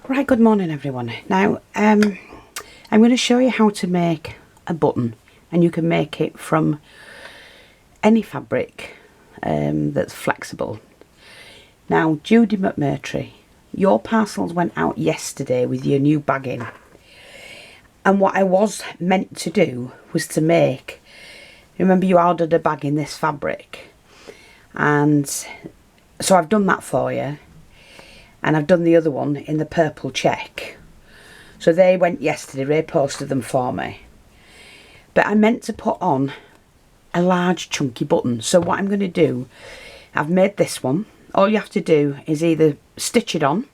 Right, good morning everyone. Now I'm going to show you how to make a button, and you can make it from any fabric that's flexible. Now, Judy McMurtry, your parcels went out yesterday with your new bag in, and what I was meant to do was to make, remember you ordered a bag in this fabric, and so I've done that for you. And I've done the other one in the purple check. So they went yesterday, Ray posted them for me. But I meant to put on a large chunky button. So what I'm going to do, I've made this one. All you have to do is either stitch it on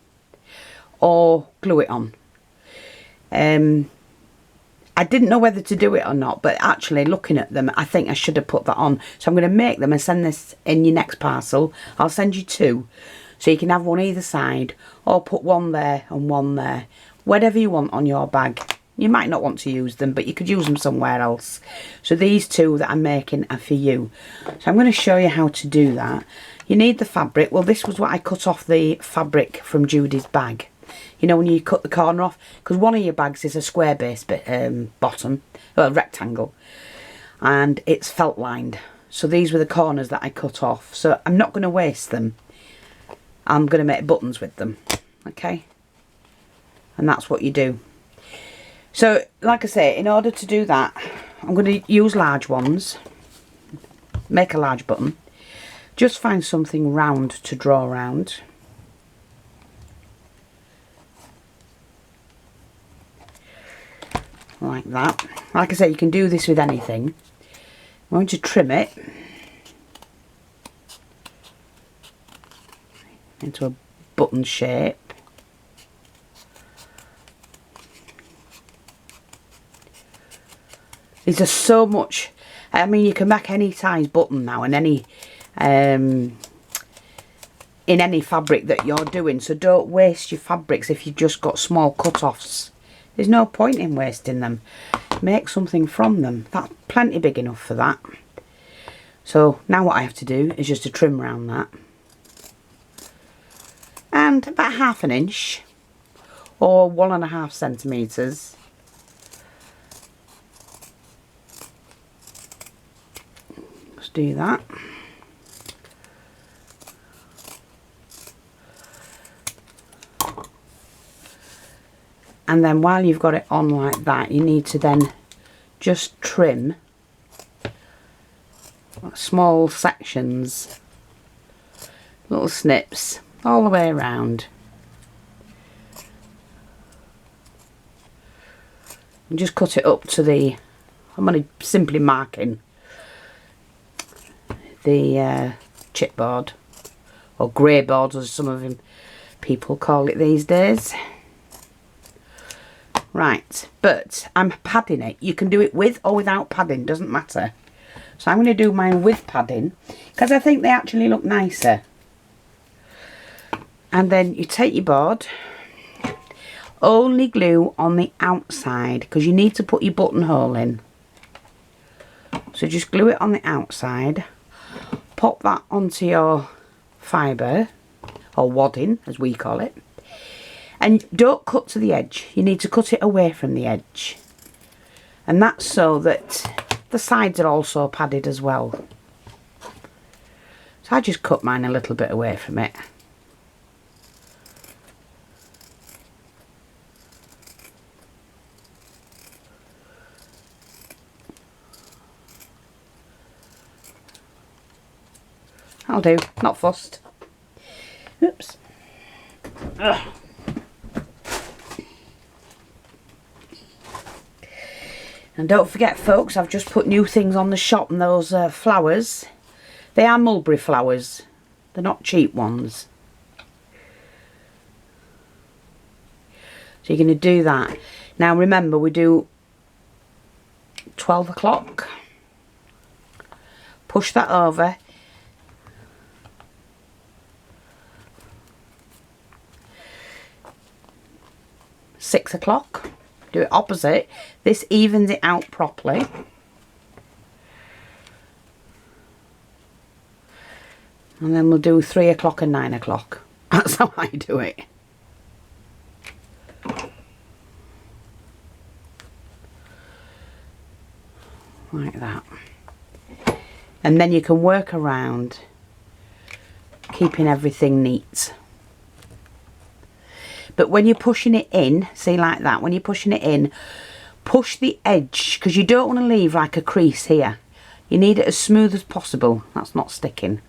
or glue it on. I didn't know whether to do it or not, but actually looking at them, I think I should have put that on. So I'm going to make them and send this in your next parcel. I'll send you two. So you can have one either side, or put one there and one there. Whatever you want on your bag. You might not want to use them, but you could use them somewhere else. So these two that I'm making are for you. So I'm going to show you how to do that. You need the fabric. Well, this was what I cut off the fabric from Judy's bag. You know when you cut the corner off? Because one of your bags is a square base bottom, well, rectangle. And it's felt lined. So these were the corners that I cut off. So I'm not going to waste them. I'm going to make buttons with them, okay? And that's what you do. So, like I say, in order to do that, I'm going to use large ones. Make a large button. Just find something round to draw around. Like that. Like I say, you can do this with anything. I'm going to trim it into a button shape. These are so much, I mean, you can make any size button now, and any in any fabric that you're doing, so don't waste your fabrics if you've just got small cut-offs. There's no point in wasting them. Make something from them. That's plenty big enough for that. So now what I have to do is just to trim around that. And about 1/2 inch or 1.5 centimetres. Let's do that. And then while you've got it on like that, you need to then just trim small sections, little snips, all the way around. And just cut it up to the, I'm only simply marking the chipboard, or grey board as some of them people call it these days. Right, but I'm padding it. You can do it with or without padding, doesn't matter. So I'm going to do mine with padding because I think they actually look nicer. And then you take your board, only glue on the outside because you need to put your buttonhole in. So just glue it on the outside, pop that onto your fibre, or wadding as we call it, and don't cut to the edge. You need to cut it away from the edge. And that's so that the sides are also padded as well. So I just cut mine a little bit away from it. I'll do, not fussed. Oops. Ugh. And don't forget folks, I've just put new things on the shop, and those flowers, they are mulberry flowers. They're not cheap ones. So you're going to do that. Now remember, we do 12 o'clock. Push that over. Six o'clock. Do it opposite. This evens it out properly. And then we'll do 3 o'clock and 9 o'clock. That's how I do it. Like that. And then you can work around keeping everything neat. But when you're pushing it in, see like that, when you're pushing it in, push the edge, because you don't want to leave like a crease here. You need it as smooth as possible. That's not sticking.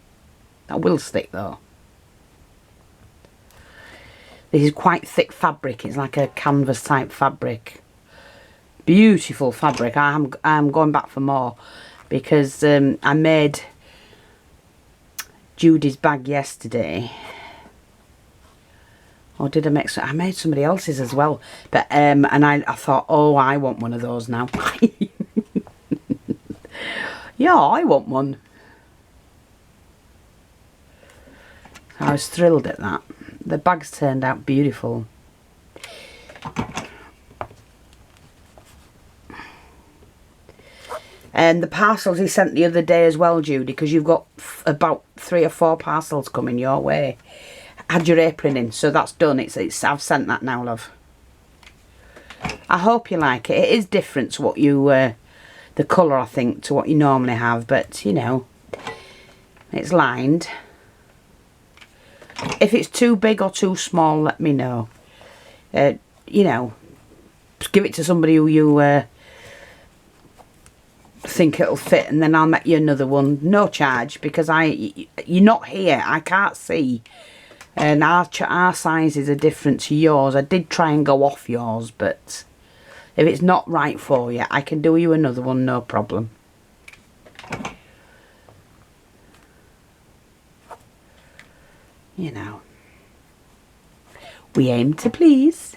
That will stick though. This is quite thick fabric. It's like a canvas type fabric. Beautiful fabric. I'm going back for more because I made Judy's bag yesterday. Or did I make some? I made somebody else's as well. But and I thought, oh, I want one of those now. Yeah, I want one. I was thrilled at that. The bags turned out beautiful. And the parcels he sent the other day as well, Judy, because you've got about 3 or 4 parcels coming your way. Had your apron in, so that's done. I've sent that now, love. I hope you like it. It is different to what you, the colour, I think, to what you normally have, but, you know, it's lined. If it's too big or too small, let me know. You know, give it to somebody who you think it'll fit, and then I'll make you another one. No charge, because you're not here. I can't see. And our sizes are different to yours. I did try and go off yours, but if it's not right for you, I can do you another one, no problem. You know, we aim to please.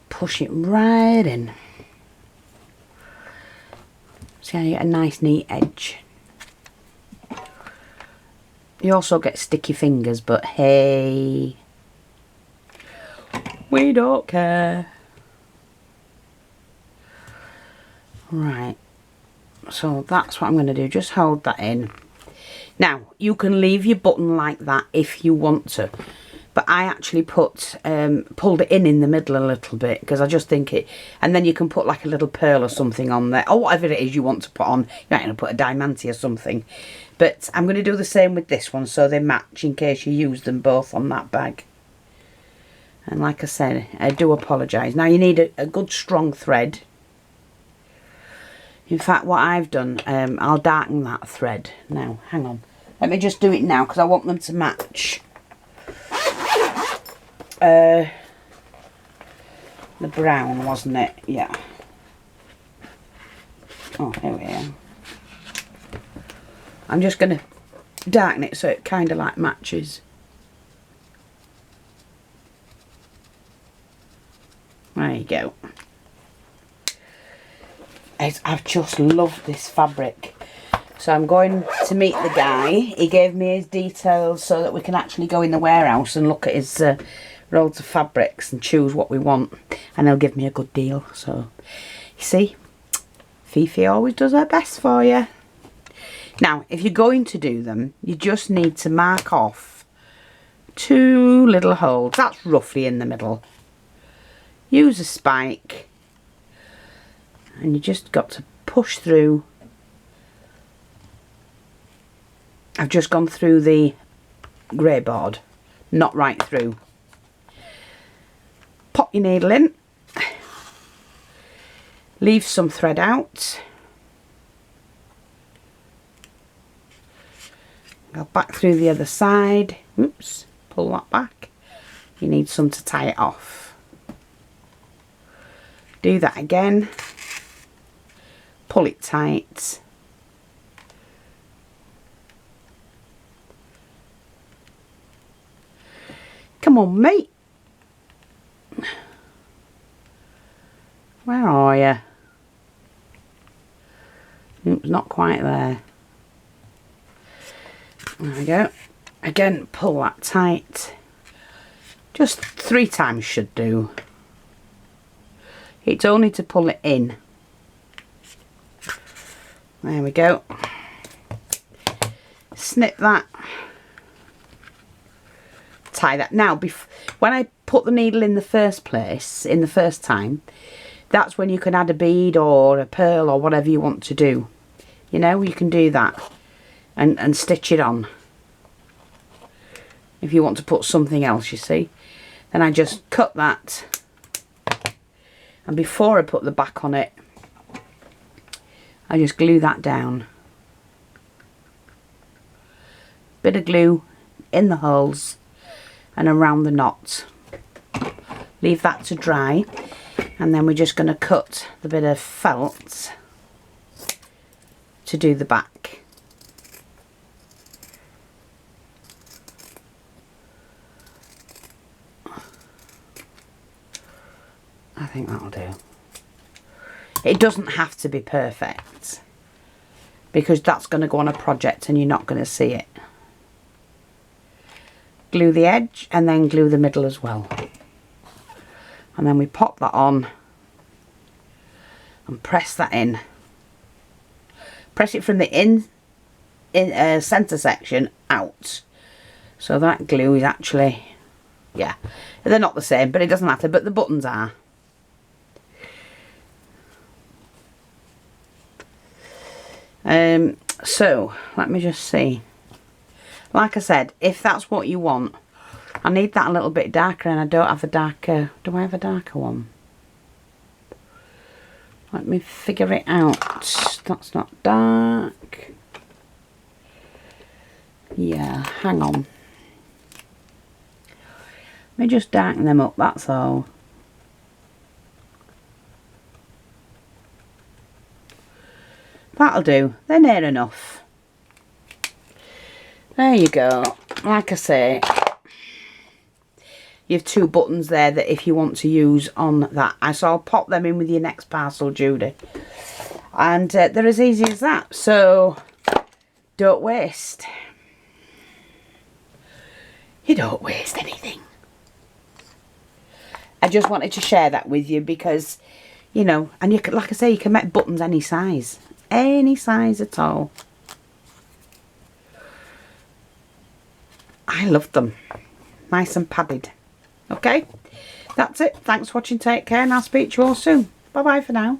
Push it right in. See how you get a nice neat edge. You also get sticky fingers, but hey, we don't care. Right, so that's what I'm going to do. Just hold that in. Now, you can leave your button like that if you want to. But I actually pulled it in the middle a little bit because I just think it, and then you can put like a little pearl or something on there, or whatever it is you want to put on. You're not going to put a diamante or something. But I'm going to do the same with this one so they match in case you use them both on that bag. And like I said, I do apologise. Now you need a good strong thread. In fact, what I've done, I'll darken that thread. Now, hang on. Let me just do it now because I want them to match. The brown, wasn't it? Yeah. Oh, here we are. I'm just going to darken it so it kind of like matches. There you go. I've just loved this fabric. So I'm going to meet the guy. He gave me his details so that we can actually go in the warehouse and look at his rolls of fabrics and choose what we want, and he'll give me a good deal. So you see, Fifi always does her best for you. Now if you're going to do them, you just need to mark off 2 little holes. That's roughly in the middle. Use a spike and you just got to push through. I've just gone through the grey board, not right through. Pop your needle in, leave some thread out, go back through the other side. Oops, pull that back. You need some to tie it off. Do that again, pull it tight. Come on, mate. Where are you? Oops, not quite there. There we go. Again, pull that tight. Just 3 times should do. It's only to pull it in. There we go. Snip that. Tie that. Now, when I put the needle in the first place, in the first time, that's when you can add a bead or a pearl or whatever you want to do. You know, you can do that and stitch it on. If you want to put something else, you see. Then I just cut that. And before I put the back on it, I just glue that down. Bit of glue in the holes and around the knot. Leave that to dry, and then we're just going to cut the bit of felt to do the back. I think that'll do. It doesn't have to be perfect, because that's going to go on a project and you're not going to see it. Glue the edge and then glue the middle as well. And then we pop that on and press that in. Press it from the centre section out. So that glue is actually, yeah, they're not the same, but it doesn't matter, but the buttons are. So let me just see. Like I said, if that's what you want, I need that a little bit darker, and I don't have a darker. Do I have a darker one? Let me figure it out. That's not dark. Yeah, hang on. Let me just darken them up, that's all. That'll do. They're near enough. There you go. Like I say, you have 2 buttons there that if you want to use on that. So I'll pop them in with your next parcel, Judy. And they're as easy as that. So don't waste. You don't waste anything. I just wanted to share that with you because, you know, and you can, like I say, you can make buttons any size. Any size at all. I love them. Nice and padded. Okay, that's it. Thanks for watching. Take care, and I'll speak to you all soon. Bye bye for now.